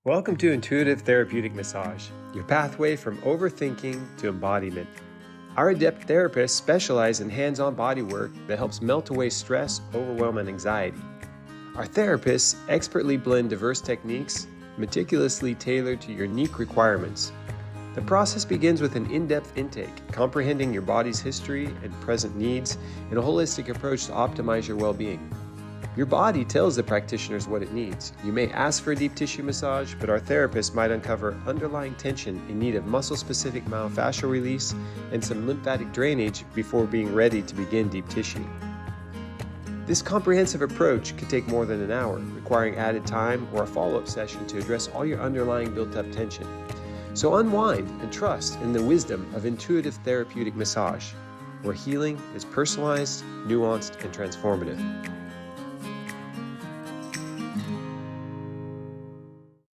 Welcome to Intuitive Therapeutic Massage, your pathway from overthinking to embodiment. Our adept therapists specialize in hands-on body work that helps melt away stress, overwhelm, and anxiety. Our therapists expertly blend diverse techniques, meticulously tailored to your unique requirements. The process begins with an in-depth intake, comprehending your body's history and present needs, and a holistic approach to optimize your well-being. Your body tells the practitioners what it needs. You may ask for a deep tissue massage, but our therapist might uncover underlying tension in need of muscle-specific myofascial release and some lymphatic drainage before being ready to begin deep tissue. This comprehensive approach could take more than an hour, requiring added time or a follow-up session to address all your underlying built-up tension. So unwind and trust in the wisdom of Intuitive Therapeutic Massage, where healing is personalized, nuanced, and transformative.